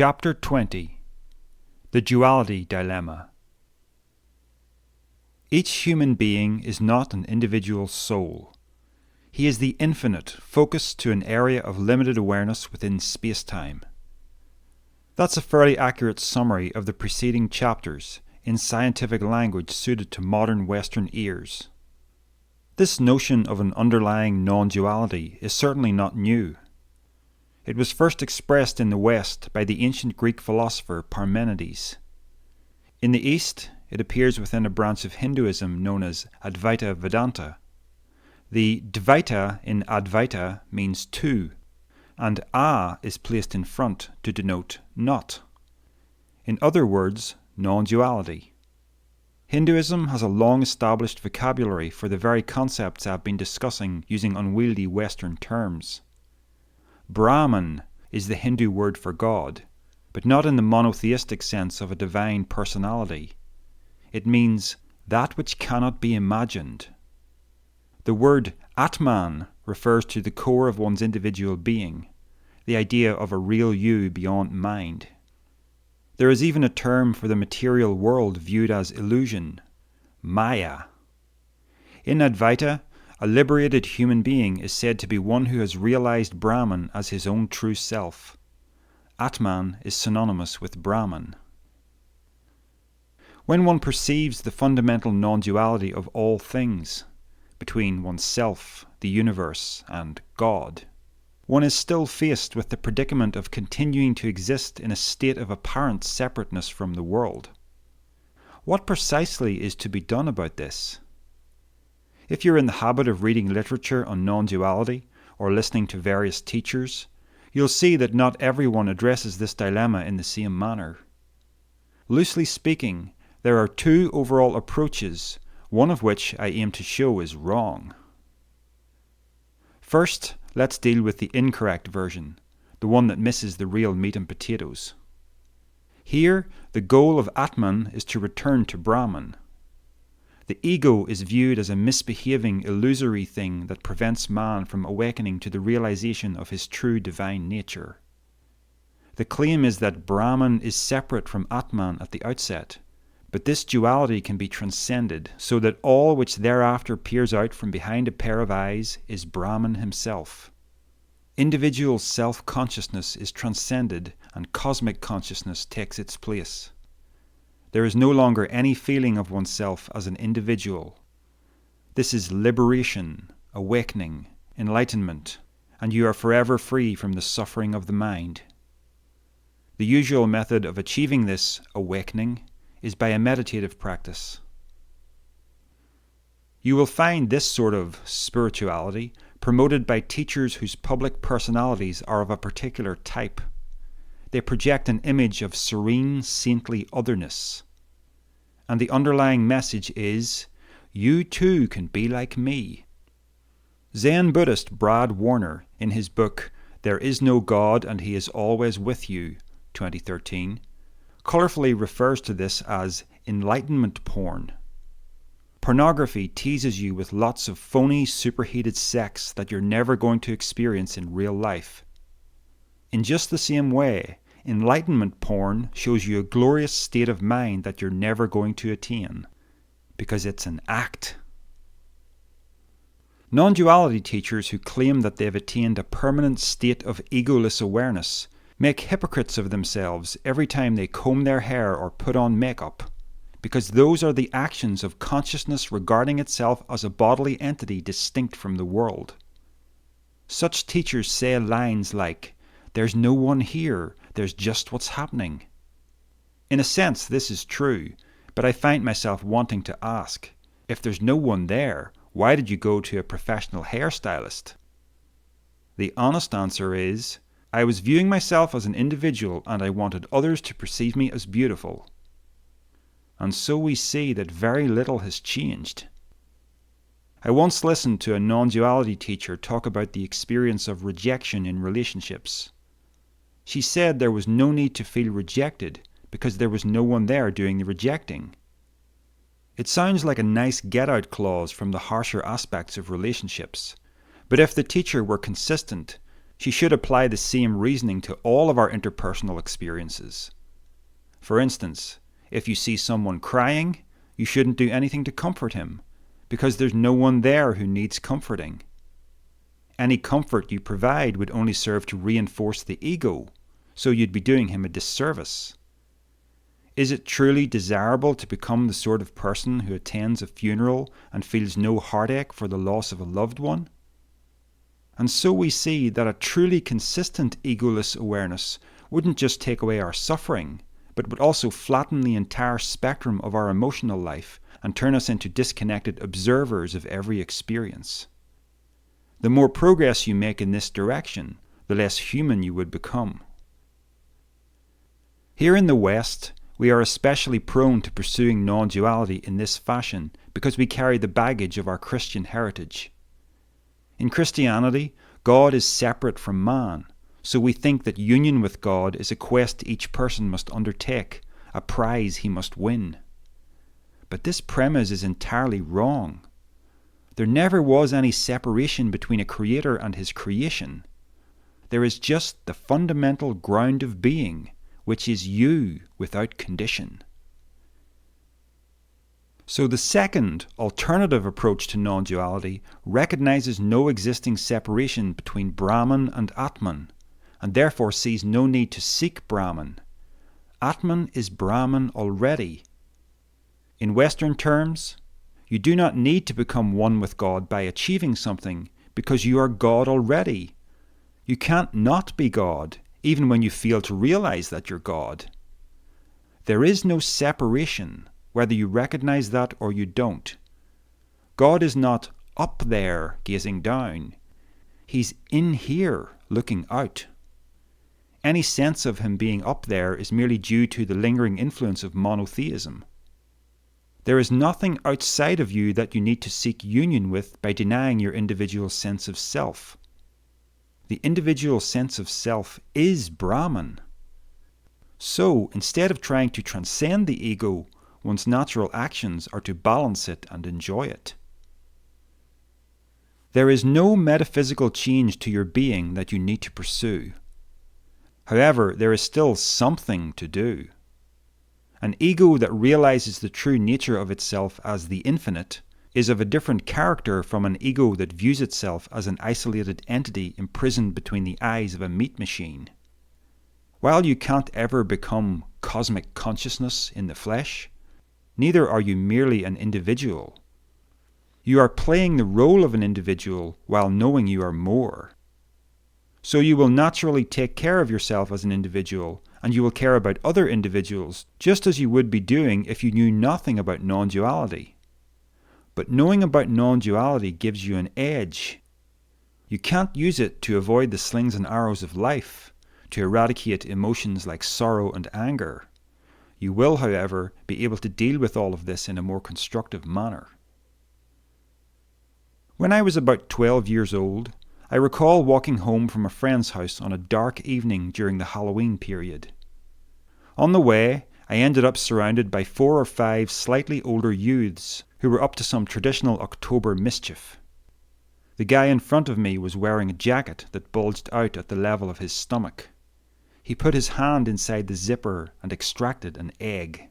Chapter 20. The Duality Dilemma. Each human being is not an individual soul. He is the infinite, focused to an area of limited awareness within space-time. That's a fairly accurate summary of the preceding chapters in scientific language suited to modern Western ears. This notion of an underlying non-duality is certainly not new. It was first expressed in the West by the ancient Greek philosopher Parmenides. In the East, it appears within a branch of Hinduism known as Advaita Vedanta. The Dvaita in Advaita means two, and A is placed in front to denote not. In other words, non-duality. Hinduism has a long-established vocabulary for the very concepts I've been discussing using unwieldy Western terms. Brahman is the Hindu word for God, but not in the monotheistic sense of a divine personality. It means that which cannot be imagined. The word Atman refers to the core of one's individual being, the idea of a real you beyond mind. There is even a term for the material world viewed as illusion, Maya. In Advaita, a liberated human being is said to be one who has realized Brahman as his own true self. Atman is synonymous with Brahman. When one perceives the fundamental non-duality of all things, between oneself, the universe, and God, one is still faced with the predicament of continuing to exist in a state of apparent separateness from the world. What precisely is to be done about this? If you're in the habit of reading literature on non-duality or listening to various teachers, you'll see that not everyone addresses this dilemma in the same manner. Loosely speaking, there are two overall approaches, one of which I aim to show is wrong. First, let's deal with the incorrect version, the one that misses the real meat and potatoes. Here, the goal of Atman is to return to Brahman. The ego is viewed as a misbehaving, illusory thing that prevents man from awakening to the realization of his true divine nature. The claim is that Brahman is separate from Atman at the outset, but this duality can be transcended so that all which thereafter peers out from behind a pair of eyes is Brahman himself. Individual self-consciousness is transcended and cosmic consciousness takes its place. There is no longer any feeling of oneself as an individual. This is liberation, awakening, enlightenment, and you are forever free from the suffering of the mind. The usual method of achieving this awakening is by a meditative practice. You will find this sort of spirituality promoted by teachers whose public personalities are of a particular type. They project an image of serene, saintly otherness. And the underlying message is, you too can be like me. Zen Buddhist Brad Warner, in his book, There Is No God and He Is Always With You, 2013, colorfully refers to this as enlightenment porn. Pornography teases you with lots of phony, superheated sex that you're never going to experience in real life. In just the same way, enlightenment porn shows you a glorious state of mind that you're never going to attain, because it's an act. Non-duality teachers who claim that they've attained a permanent state of egoless awareness make hypocrites of themselves every time they comb their hair or put on makeup, because those are the actions of consciousness regarding itself as a bodily entity distinct from the world. Such teachers say lines like, "There's no one here, there's just what's happening." In a sense, this is true, but I find myself wanting to ask, if there's no one there, why did you go to a professional hairstylist? The honest answer is, I was viewing myself as an individual and I wanted others to perceive me as beautiful. And so we see that very little has changed. I once listened to a non-duality teacher talk about the experience of rejection in relationships. She said there was no need to feel rejected because there was no one there doing the rejecting. It sounds like a nice get-out clause from the harsher aspects of relationships, but if the teacher were consistent, she should apply the same reasoning to all of our interpersonal experiences. For instance, if you see someone crying, you shouldn't do anything to comfort him, because there's no one there who needs comforting. Any comfort you provide would only serve to reinforce the ego, so you'd be doing him a disservice. Is it truly desirable to become the sort of person who attends a funeral and feels no heartache for the loss of a loved one? And so we see that a truly consistent egoless awareness wouldn't just take away our suffering, but would also flatten the entire spectrum of our emotional life and turn us into disconnected observers of every experience. The more progress you make in this direction, the less human you would become. Here in the West, we are especially prone to pursuing non-duality in this fashion because we carry the baggage of our Christian heritage. In Christianity, God is separate from man, so we think that union with God is a quest each person must undertake, a prize he must win. But this premise is entirely wrong. There never was any separation between a creator and his creation. There is just the fundamental ground of being, which is you without condition. So the second, alternative approach to non-duality recognizes no existing separation between Brahman and Atman, and therefore sees no need to seek Brahman. Atman is Brahman already. In Western terms, you do not need to become one with God by achieving something, because you are God already. You can't not be God, even when you fail to realize that you're God. There is no separation, whether you recognize that or you don't. God is not up there gazing down. He's in here looking out. Any sense of him being up there is merely due to the lingering influence of monotheism. There is nothing outside of you that you need to seek union with by denying your individual sense of self. The individual sense of self is Brahman. So, instead of trying to transcend the ego, one's natural actions are to balance it and enjoy it. There is no metaphysical change to your being that you need to pursue. However, there is still something to do. An ego that realizes the true nature of itself as the infinite is of a different character from an ego that views itself as an isolated entity imprisoned between the eyes of a meat machine. While you can't ever become cosmic consciousness in the flesh, neither are you merely an individual. You are playing the role of an individual while knowing you are more. So you will naturally take care of yourself as an individual, and you will care about other individuals just as you would be doing if you knew nothing about non-duality. But knowing about non-duality gives you an edge. You can't use it to avoid the slings and arrows of life, to eradicate emotions like sorrow and anger. You will, however, be able to deal with all of this in a more constructive manner. When I was about 12 years old, I recall walking home from a friend's house on a dark evening during the Halloween period. On the way, I ended up surrounded by 4 or 5 slightly older youths who were up to some traditional October mischief. The guy in front of me was wearing a jacket that bulged out at the level of his stomach. He put his hand inside the zipper and extracted an egg.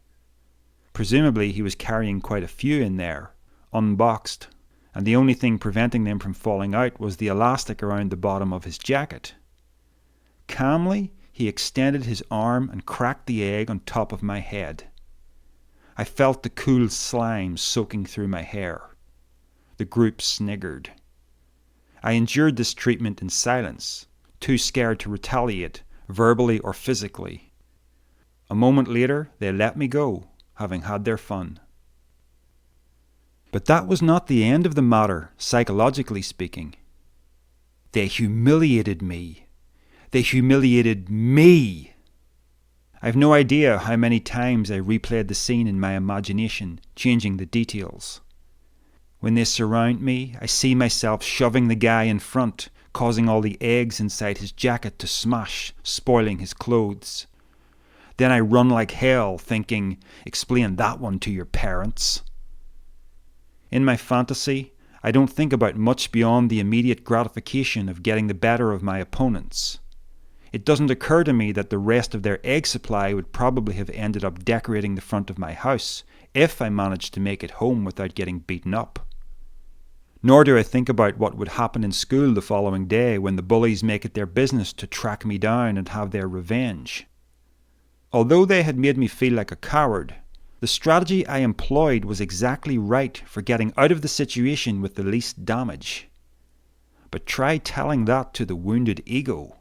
Presumably he was carrying quite a few in there, unboxed, and the only thing preventing them from falling out was the elastic around the bottom of his jacket. Calmly, he extended his arm and cracked the egg on top of my head. I felt the cool slime soaking through my hair. The group sniggered. I endured this treatment in silence, too scared to retaliate, verbally or physically. A moment later, they let me go, having had their fun. But that was not the end of the matter, psychologically speaking. They humiliated me. They humiliated me. I've no idea how many times I replayed the scene in my imagination, changing the details. When they surround me, I see myself shoving the guy in front, causing all the eggs inside his jacket to smash, spoiling his clothes. Then I run like hell, thinking, explain that one to your parents. In my fantasy, I don't think about much beyond the immediate gratification of getting the better of my opponents. It doesn't occur to me that the rest of their egg supply would probably have ended up decorating the front of my house if I managed to make it home without getting beaten up. Nor do I think about what would happen in school the following day when the bullies make it their business to track me down and have their revenge. Although they had made me feel like a coward, the strategy I employed was exactly right for getting out of the situation with the least damage. But try telling that to the wounded ego.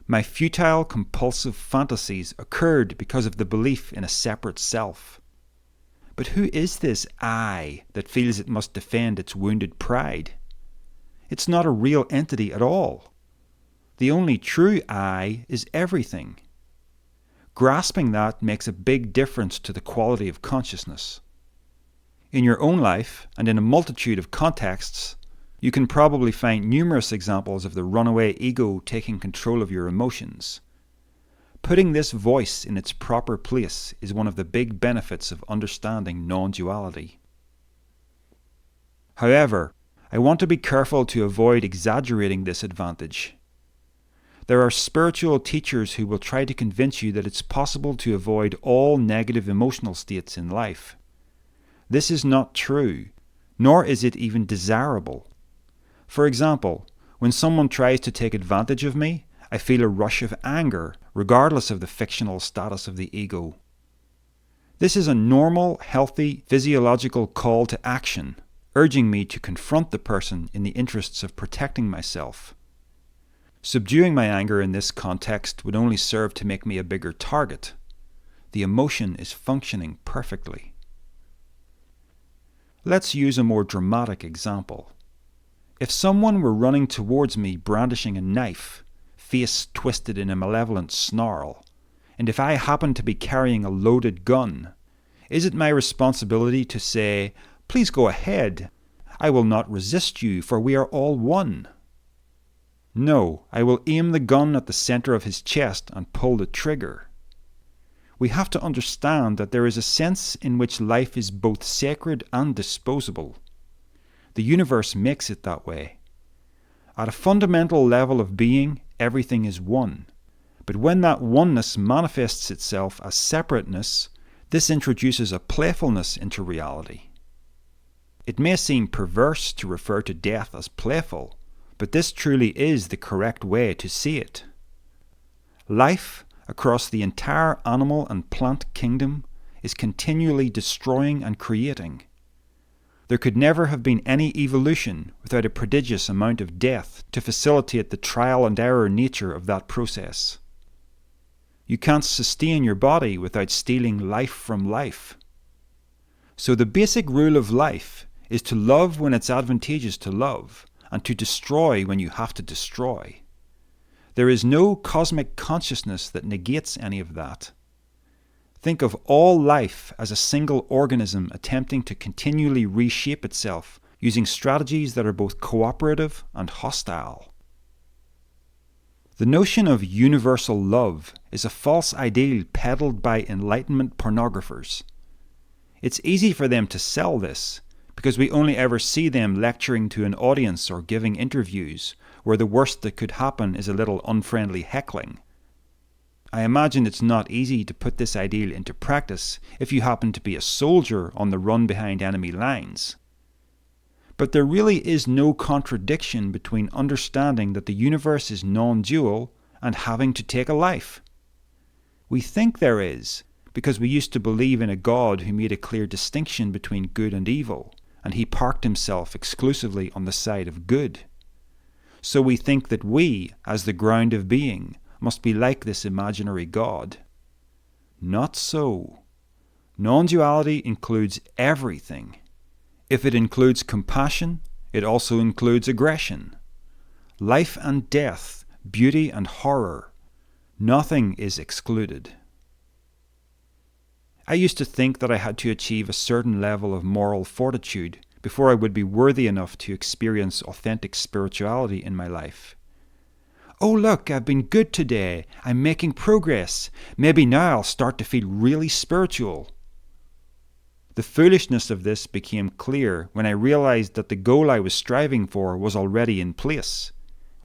My futile, compulsive fantasies occurred because of the belief in a separate self. But who is this I that feels it must defend its wounded pride? It's not a real entity at all. The only true I is everything. Grasping that makes a big difference to the quality of consciousness. In your own life, and in a multitude of contexts, you can probably find numerous examples of the runaway ego taking control of your emotions. Putting this voice in its proper place is one of the big benefits of understanding non-duality. However, I want to be careful to avoid exaggerating this advantage. There are spiritual teachers who will try to convince you that it's possible to avoid all negative emotional states in life. This is not true, nor is it even desirable. For example, when someone tries to take advantage of me, I feel a rush of anger, regardless of the fictional status of the ego. This is a normal, healthy, physiological call to action, urging me to confront the person in the interests of protecting myself. Subduing my anger in this context would only serve to make me a bigger target. The emotion is functioning perfectly. Let's use a more dramatic example. If someone were running towards me brandishing a knife, face twisted in a malevolent snarl, and if I happened to be carrying a loaded gun, is it my responsibility to say, "Please go ahead. I will not resist you, for we are all one"? No, I will aim the gun at the center of his chest and pull the trigger. We have to understand that there is a sense in which life is both sacred and disposable. The universe makes it that way. At a fundamental level of being, everything is one. But when that oneness manifests itself as separateness, this introduces a playfulness into reality. It may seem perverse to refer to death as playful, but this truly is the correct way to see it. Life, across the entire animal and plant kingdom, is continually destroying and creating. There could never have been any evolution without a prodigious amount of death to facilitate the trial and error nature of that process. You can't sustain your body without stealing life from life. So the basic rule of life is to love when it's advantageous to love, and to destroy when you have to destroy. There is no cosmic consciousness that negates any of that. Think of all life as a single organism attempting to continually reshape itself using strategies that are both cooperative and hostile. The notion of universal love is a false ideal peddled by Enlightenment pornographers. It's easy for them to sell this, because we only ever see them lecturing to an audience or giving interviews, where the worst that could happen is a little unfriendly heckling. I imagine it's not easy to put this ideal into practice if you happen to be a soldier on the run behind enemy lines. But there really is no contradiction between understanding that the universe is non-dual and having to take a life. We think there is, because we used to believe in a God who made a clear distinction between good and evil, and he parked himself exclusively on the side of good. So we think that we, as the ground of being, must be like this imaginary God. Not so. Non-duality includes everything. If it includes compassion, it also includes aggression. Life and death, beauty and horror. Nothing is excluded. I used to think that I had to achieve a certain level of moral fortitude before I would be worthy enough to experience authentic spirituality in my life. Oh look, I've been good today. I'm making progress. Maybe now I'll start to feel really spiritual. The foolishness of this became clear when I realized that the goal I was striving for was already in place,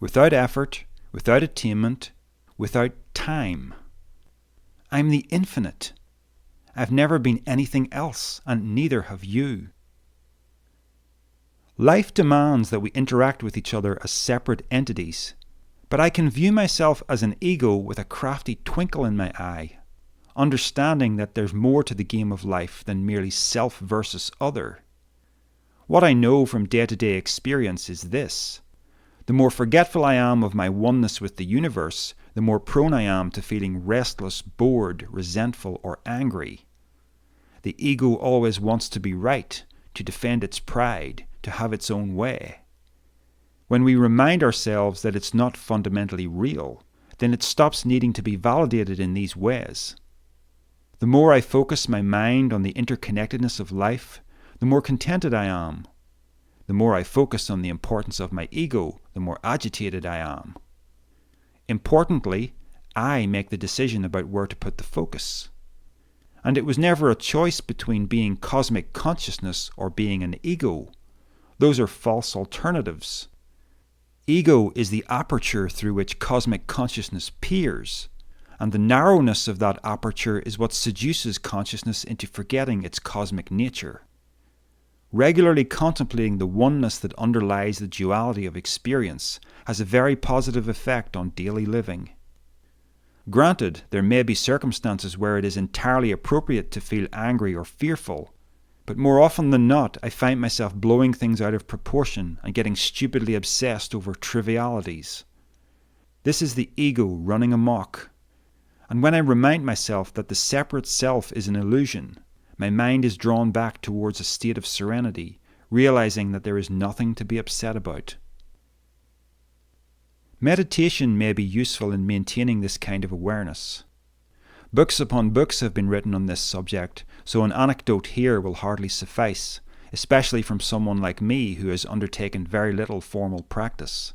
without effort, without attainment, without time. I'm the infinite. I've never been anything else, and neither have you. Life demands that we interact with each other as separate entities, but I can view myself as an ego with a crafty twinkle in my eye, understanding that there's more to the game of life than merely self versus other. What I know from day-to-day experience is this: the more forgetful I am of my oneness with the universe, the more prone I am to feeling restless, bored, resentful, or angry. The ego always wants to be right, to defend its pride, to have its own way. When we remind ourselves that it's not fundamentally real, then it stops needing to be validated in these ways. The more I focus my mind on the interconnectedness of life, the more contented I am. The more I focus on the importance of my ego, the more agitated I am. Importantly, I make the decision about where to put the focus. And it was never a choice between being cosmic consciousness or being an ego. Those are false alternatives. Ego is the aperture through which cosmic consciousness peers, and the narrowness of that aperture is what seduces consciousness into forgetting its cosmic nature. Regularly contemplating the oneness that underlies the duality of experience has a very positive effect on daily living. Granted, there may be circumstances where it is entirely appropriate to feel angry or fearful, but more often than not, I find myself blowing things out of proportion and getting stupidly obsessed over trivialities. This is the ego running amok. And when I remind myself that the separate self is an illusion, my mind is drawn back towards a state of serenity, realizing that there is nothing to be upset about. Meditation may be useful in maintaining this kind of awareness. Books upon books have been written on this subject, so an anecdote here will hardly suffice, especially from someone like me who has undertaken very little formal practice.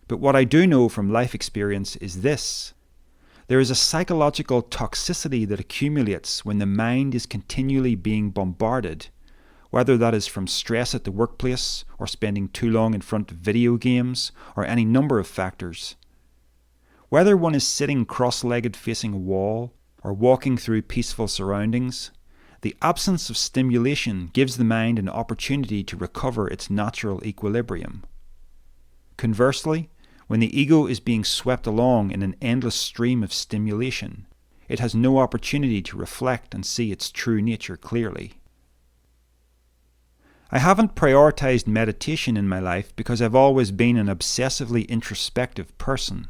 But what I do know from life experience is this: there is a psychological toxicity that accumulates when the mind is continually being bombarded, whether that is from stress at the workplace, or spending too long in front of video games, or any number of factors. Whether one is sitting cross-legged facing a wall, or walking through peaceful surroundings, the absence of stimulation gives the mind an opportunity to recover its natural equilibrium. Conversely, when the ego is being swept along in an endless stream of stimulation, it has no opportunity to reflect and see its true nature clearly. I haven't prioritized meditation in my life because I've always been an obsessively introspective person.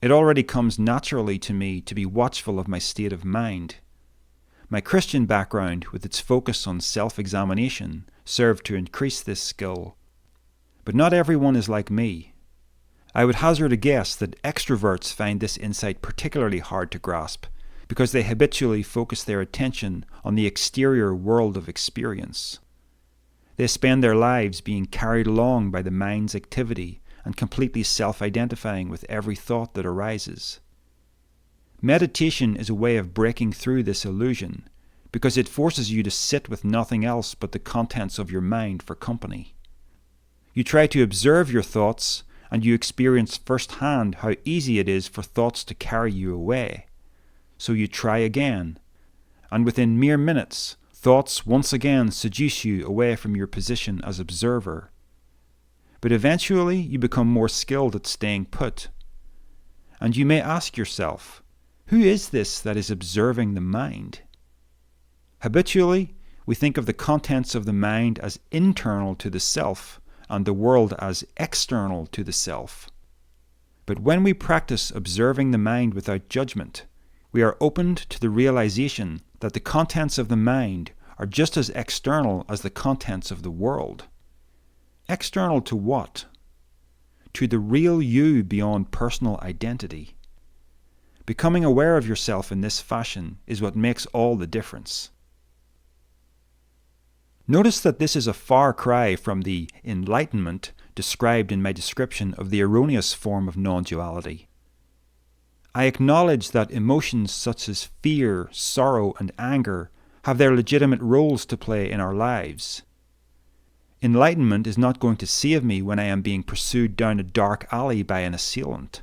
It already comes naturally to me to be watchful of my state of mind. My Christian background, with its focus on self-examination, served to increase this skill. But not everyone is like me. I would hazard a guess that extroverts find this insight particularly hard to grasp, because they habitually focus their attention on the exterior world of experience. They spend their lives being carried along by the mind's activity and completely self-identifying with every thought that arises. Meditation is a way of breaking through this illusion, because it forces you to sit with nothing else but the contents of your mind for company. You try to observe your thoughts, and you experience firsthand how easy it is for thoughts to carry you away. So you try again, and within mere minutes, thoughts once again seduce you away from your position as observer. But eventually you become more skilled at staying put. And you may ask yourself, who is this that is observing the mind? Habitually, we think of the contents of the mind as internal to the self, and the world as external to the self. But when we practice observing the mind without judgment, we are opened to the realization that the contents of the mind are just as external as the contents of the world. External to what? To the real you beyond personal identity. Becoming aware of yourself in this fashion is what makes all the difference. Notice that this is a far cry from the enlightenment described in my description of the erroneous form of non-duality. I acknowledge that emotions such as fear, sorrow, and anger have their legitimate roles to play in our lives. Enlightenment is not going to save me when I am being pursued down a dark alley by an assailant.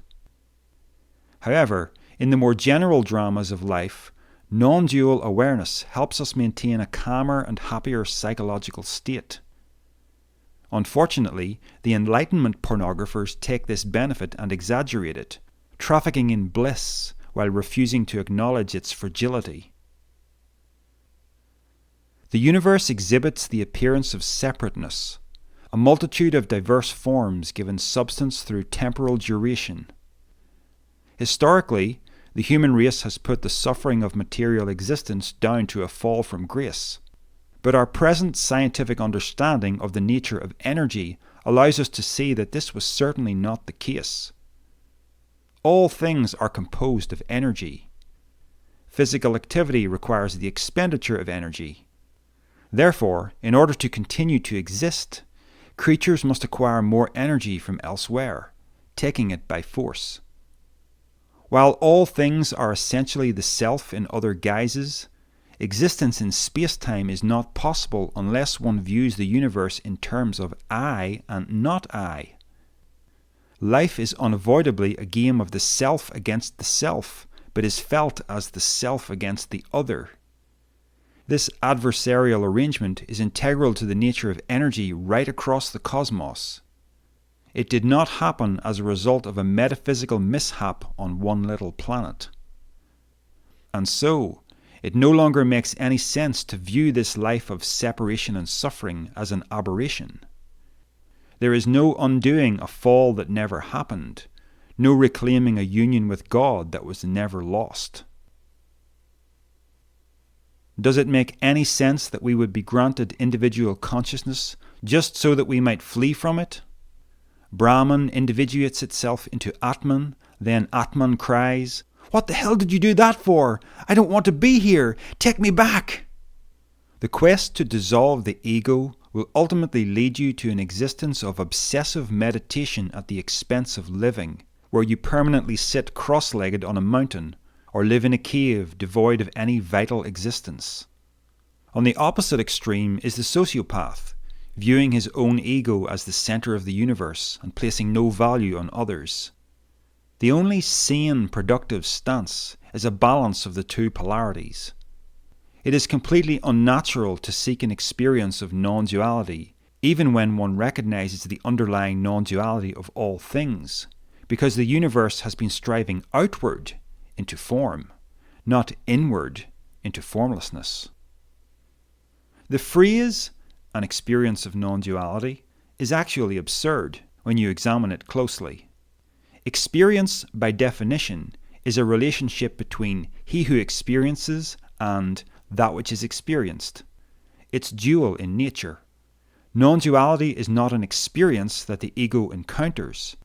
However, in the more general dramas of life, non-dual awareness helps us maintain a calmer and happier psychological state. Unfortunately, the Enlightenment pornographers take this benefit and exaggerate it, trafficking in bliss while refusing to acknowledge its fragility. The universe exhibits the appearance of separateness, a multitude of diverse forms given substance through temporal duration. Historically, the human race has put the suffering of material existence down to a fall from grace. But our present scientific understanding of the nature of energy allows us to see that this was certainly not the case. All things are composed of energy. Physical activity requires the expenditure of energy. Therefore, in order to continue to exist, creatures must acquire more energy from elsewhere, taking it by force. While all things are essentially the self in other guises, existence in space-time is not possible unless one views the universe in terms of I and not I. Life is unavoidably a game of the self against the self, but is felt as the self against the other. This adversarial arrangement is integral to the nature of energy right across the cosmos. It did not happen as a result of a metaphysical mishap on one little planet. And so, it no longer makes any sense to view this life of separation and suffering as an aberration. There is no undoing a fall that never happened, no reclaiming a union with God that was never lost. Does it make any sense that we would be granted individual consciousness just so that we might flee from it? Brahman individuates itself into Atman, then Atman cries, "What the hell did you do that for? I don't want to be here. Take me back." The quest to dissolve the ego will ultimately lead you to an existence of obsessive meditation at the expense of living, where you permanently sit cross-legged on a mountain, or live in a cave devoid of any vital existence. On the opposite extreme is the sociopath, viewing his own ego as the center of the universe and placing no value on others. The only sane, productive stance is a balance of the two polarities. It is completely unnatural to seek an experience of non-duality, even when one recognizes the underlying non-duality of all things, because the universe has been striving outward into form, not inward into formlessness. The phrase, an experience of non-duality, is actually absurd when you examine it closely. Experience, by definition, is a relationship between he who experiences and that which is experienced. It's dual in nature. Non-duality is not an experience that the ego encounters.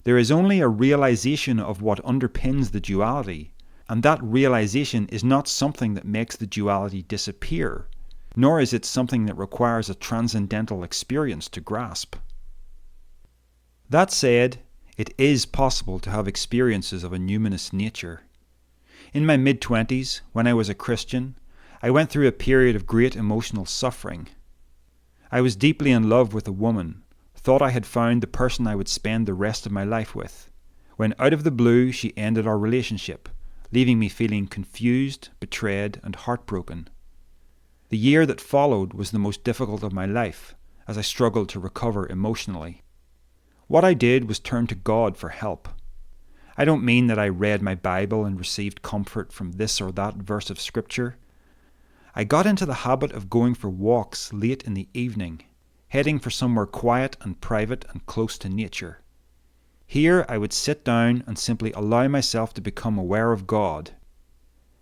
There is only a realization of what underpins the duality, and that realization is not something that makes the duality disappear, nor is it something that requires a transcendental experience to grasp. That said, it is possible to have experiences of a numinous nature. In my mid-20s, when I was a Christian, I went through a period of great emotional suffering. I was deeply in love with a woman, thought I had found the person I would spend the rest of my life with, when out of the blue she ended our relationship, leaving me feeling confused, betrayed, and heartbroken. The year that followed was the most difficult of my life, as I struggled to recover emotionally. What I did was turn to God for help. I don't mean that I read my Bible and received comfort from this or that verse of Scripture. I got into the habit of going for walks late in the evening, heading for somewhere quiet and private and close to nature. Here I would sit down and simply allow myself to become aware of God.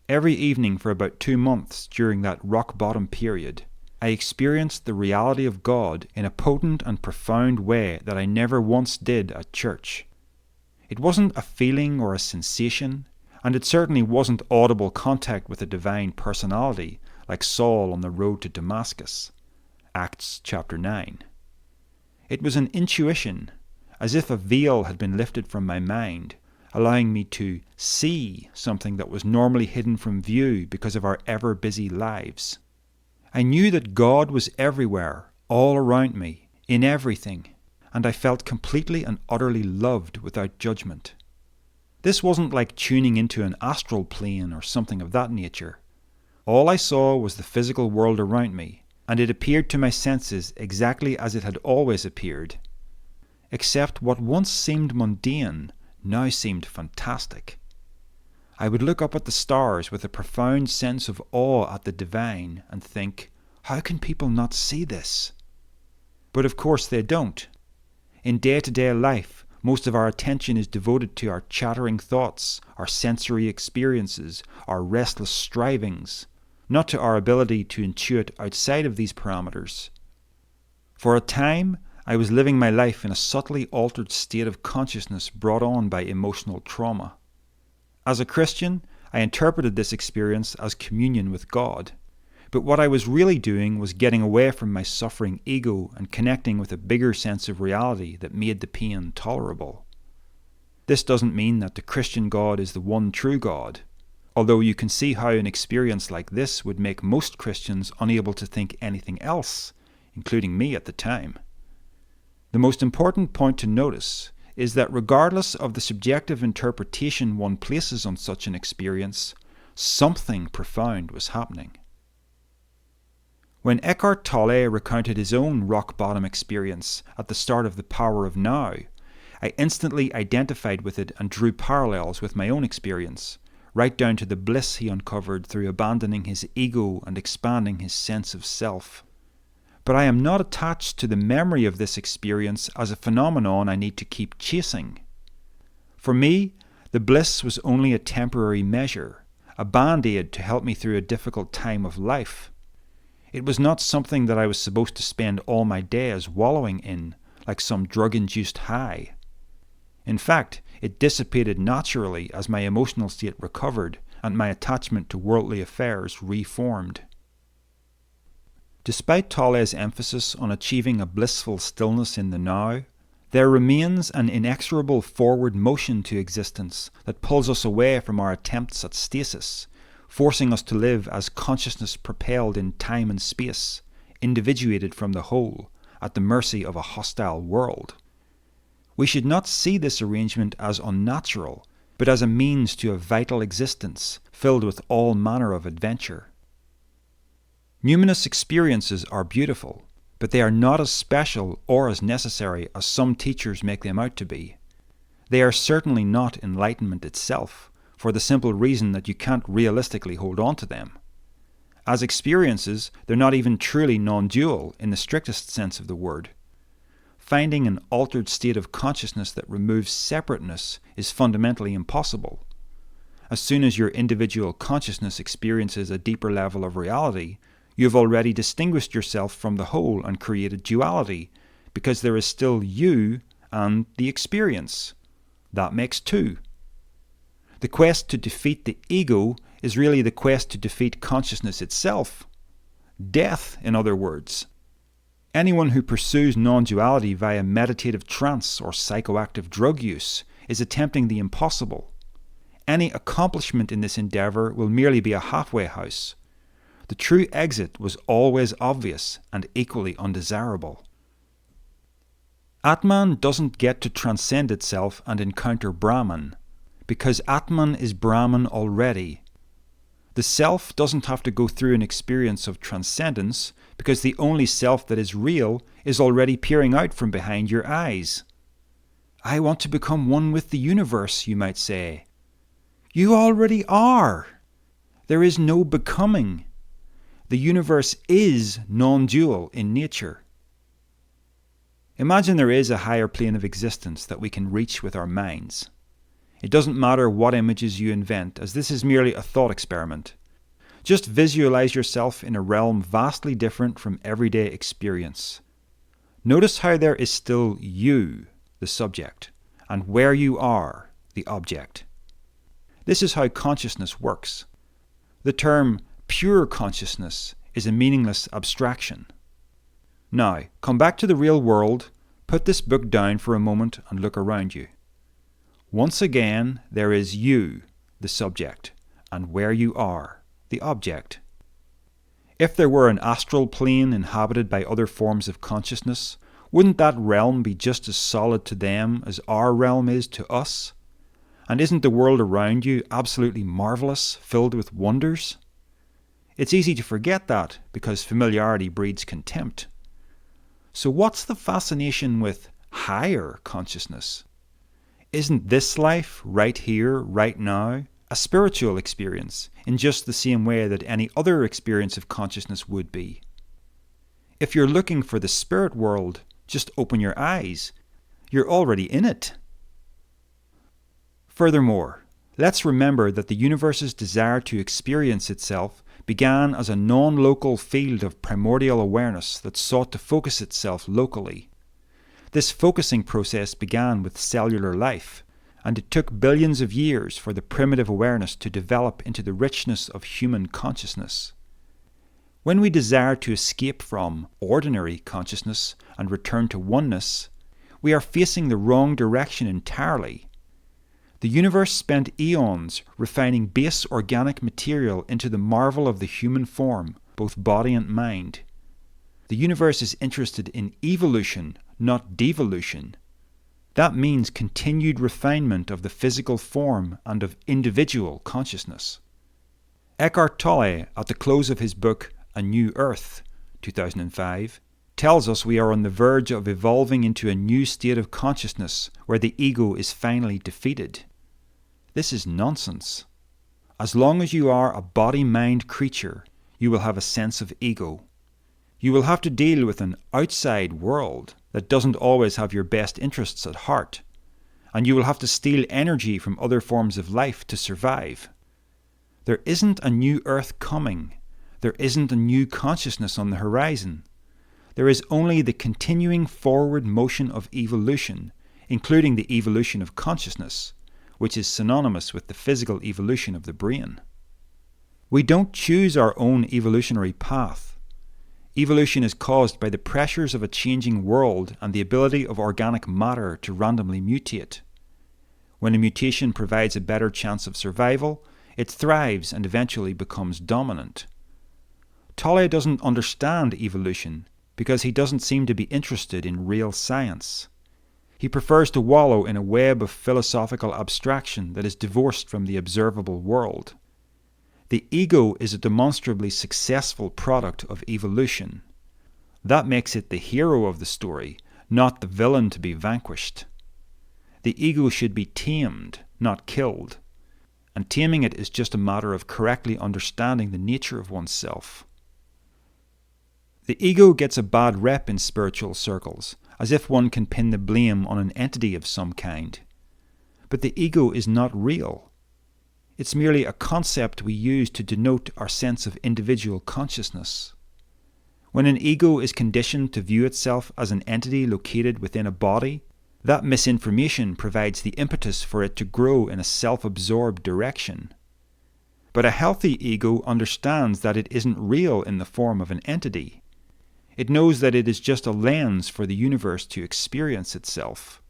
Every evening for about 2 months during that rock-bottom period, I experienced the reality of God in a potent and profound way that I never once did at church. It wasn't a feeling or a sensation, and it certainly wasn't audible contact with a divine personality like Saul on the road to Damascus. Acts chapter 9. It was an intuition, as if a veil had been lifted from my mind, allowing me to see something that was normally hidden from view because of our ever-busy lives. I knew that God was everywhere, all around me, in everything, and I felt completely and utterly loved without judgment. This wasn't like tuning into an astral plane or something of that nature. All I saw was the physical world around me, and it appeared to my senses exactly as it had always appeared. Except what once seemed mundane now seemed fantastic. I would look up at the stars with a profound sense of awe at the divine and think, how can people not see this? But of course they don't. In day-to-day life, most of our attention is devoted to our chattering thoughts, our sensory experiences, our restless strivings, not to our ability to intuit outside of these parameters. For a time, I was living my life in a subtly altered state of consciousness brought on by emotional trauma. As a Christian, I interpreted this experience as communion with God, but what I was really doing was getting away from my suffering ego and connecting with a bigger sense of reality that made the pain tolerable. This doesn't mean that the Christian God is the one true God, although you can see how an experience like this would make most Christians unable to think anything else, including me at the time. The most important point to notice is that regardless of the subjective interpretation one places on such an experience, something profound was happening. When Eckhart Tolle recounted his own rock-bottom experience at the start of The Power of Now, I instantly identified with it and drew parallels with my own experience, right down to the bliss he uncovered through abandoning his ego and expanding his sense of self. But I am not attached to the memory of this experience as a phenomenon I need to keep chasing. For me, the bliss was only a temporary measure, a band-aid to help me through a difficult time of life. It was not something that I was supposed to spend all my days wallowing in, like some drug-induced high. In fact, it dissipated naturally as my emotional state recovered and my attachment to worldly affairs reformed. Despite Tolle's emphasis on achieving a blissful stillness in the now, there remains an inexorable forward motion to existence that pulls us away from our attempts at stasis, forcing us to live as consciousness propelled in time and space, individuated from the whole, at the mercy of a hostile world. We should not see this arrangement as unnatural, but as a means to a vital existence filled with all manner of adventure. Numinous experiences are beautiful, but they are not as special or as necessary as some teachers make them out to be. They are certainly not enlightenment itself, for the simple reason that you can't realistically hold on to them. As experiences, they're not even truly non-dual in the strictest sense of the word. Finding an altered state of consciousness that removes separateness is fundamentally impossible. As soon as your individual consciousness experiences a deeper level of reality, you have already distinguished yourself from the whole and created duality, because there is still you and the experience. That makes two. The quest to defeat the ego is really the quest to defeat consciousness itself. Death, in other words. Anyone who pursues non-duality via meditative trance or psychoactive drug use is attempting the impossible. Any accomplishment in this endeavour will merely be a halfway house. The true exit was always obvious and equally undesirable. Atman doesn't get to transcend itself and encounter Brahman, because Atman is Brahman already. The self doesn't have to go through an experience of transcendence, because the only self that is real is already peering out from behind your eyes. I want to become one with the universe, you might say. You already are. There is no becoming. The universe is non-dual in nature. Imagine there is a higher plane of existence that we can reach with our minds. It doesn't matter what images you invent, as this is merely a thought experiment. Just visualize yourself in a realm vastly different from everyday experience. Notice how there is still you, the subject, and where you are, the object. This is how consciousness works. The term pure consciousness is a meaningless abstraction. Now, come back to the real world, put this book down for a moment and look around you. Once again, there is you, the subject, and where you are, the object. If there were an astral plane inhabited by other forms of consciousness, wouldn't that realm be just as solid to them as our realm is to us? And isn't the world around you absolutely marvelous, filled with wonders? It's easy to forget that because familiarity breeds contempt. So what's the fascination with higher consciousness? Isn't this life, right here, right now, a spiritual experience in just the same way that any other experience of consciousness would be? If you're looking for the spirit world, just open your eyes. You're already in it. Furthermore, let's remember that the universe's desire to experience itself began as a non-local field of primordial awareness that sought to focus itself locally. This focusing process began with cellular life, and it took billions of years for the primitive awareness to develop into the richness of human consciousness. When we desire to escape from ordinary consciousness and return to oneness, we are facing the wrong direction entirely. The universe spent eons refining base organic material into the marvel of the human form, both body and mind. The universe is interested in evolution, not devolution. That means continued refinement of the physical form and of individual consciousness. Eckhart Tolle, at the close of his book A New Earth, 2005, tells us we are on the verge of evolving into a new state of consciousness where the ego is finally defeated. This is nonsense. As long as you are a body-mind creature, you will have a sense of ego. You will have to deal with an outside world that doesn't always have your best interests at heart, and you will have to steal energy from other forms of life to survive. There isn't a new earth coming. There isn't a new consciousness on the horizon. There is only the continuing forward motion of evolution, including the evolution of consciousness, which is synonymous with the physical evolution of the brain. We don't choose our own evolutionary path. Evolution is caused by the pressures of a changing world and the ability of organic matter to randomly mutate. When a mutation provides a better chance of survival, it thrives and eventually becomes dominant. Tolle doesn't understand evolution because he doesn't seem to be interested in real science. He prefers to wallow in a web of philosophical abstraction that is divorced from the observable world. The ego is a demonstrably successful product of evolution. That makes it the hero of the story, not the villain to be vanquished. The ego should be tamed, not killed, and taming it is just a matter of correctly understanding the nature of oneself. The ego gets a bad rep in spiritual circles, as if one can pin the blame on an entity of some kind. But the ego is not real. It's merely a concept we use to denote our sense of individual consciousness. When an ego is conditioned to view itself as an entity located within a body, that misinformation provides the impetus for it to grow in a self-absorbed direction. But a healthy ego understands that it isn't real in the form of an entity. It knows that it is just a lens for the universe to experience itself.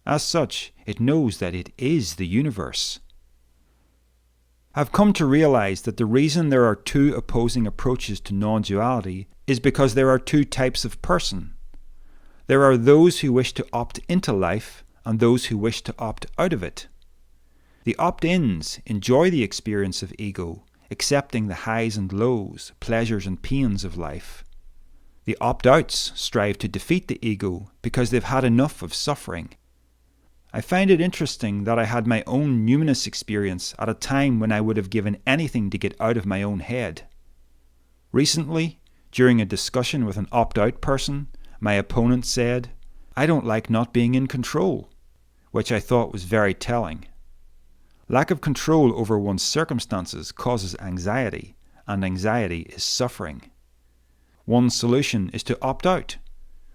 As such, it knows that it is the universe. I've come to realize that the reason there are two opposing approaches to non-duality is because there are two types of person. There are those who wish to opt into life and those who wish to opt out of it. The opt-ins enjoy the experience of ego, accepting the highs and lows, pleasures and pains of life. The opt-outs strive to defeat the ego because they've had enough of suffering. I find it interesting that I had my own numinous experience at a time when I would have given anything to get out of my own head. Recently, during a discussion with an opt-out person, my opponent said, "I don't like not being in control," which I thought was very telling. Lack of control over one's circumstances causes anxiety, and anxiety is suffering. One solution is to opt out.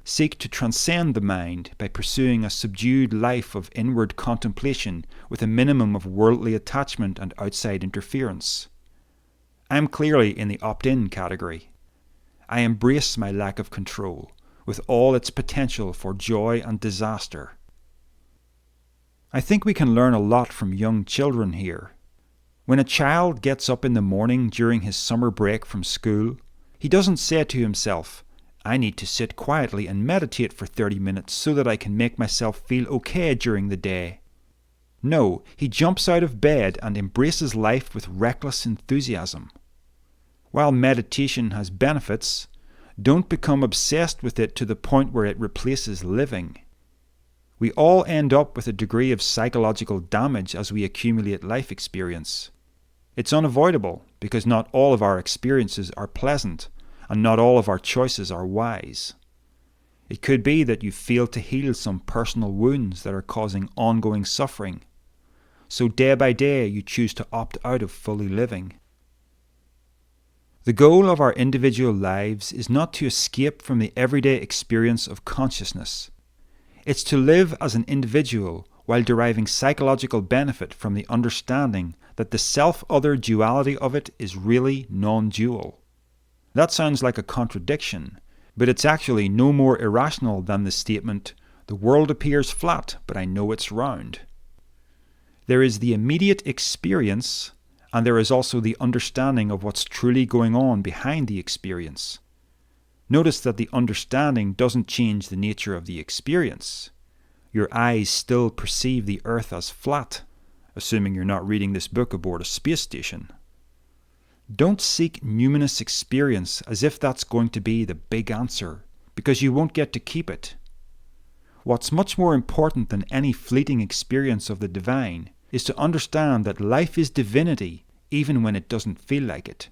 Seek to transcend the mind by pursuing a subdued life of inward contemplation with a minimum of worldly attachment and outside interference. I am clearly in the opt-in category. I embrace my lack of control, with all its potential for joy and disaster. I think we can learn a lot from young children here. When a child gets up in the morning during his summer break from school, he doesn't say to himself, "I need to sit quietly and meditate for 30 minutes so that I can make myself feel okay during the day." No, he jumps out of bed and embraces life with reckless enthusiasm. While meditation has benefits, don't become obsessed with it to the point where it replaces living. We all end up with a degree of psychological damage as we accumulate life experience. It's unavoidable because not all of our experiences are pleasant and not all of our choices are wise. It could be that you fail to heal some personal wounds that are causing ongoing suffering. So day by day you choose to opt out of fully living. The goal of our individual lives is not to escape from the everyday experience of consciousness. It's to live as an individual while deriving psychological benefit from the understanding that the self-other duality of it is really non-dual. That sounds like a contradiction, but it's actually no more irrational than the statement, "The world appears flat, but I know it's round." There is the immediate experience, and there is also the understanding of what's truly going on behind the experience. Notice that the understanding doesn't change the nature of the experience. Your eyes still perceive the earth as flat, assuming you're not reading this book aboard a space station. Don't seek numinous experience as if that's going to be the big answer, because you won't get to keep it. What's much more important than any fleeting experience of the divine is to understand that life is divinity even when it doesn't feel like it.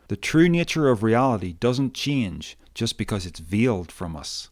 The true nature of reality doesn't change just because it's veiled from us.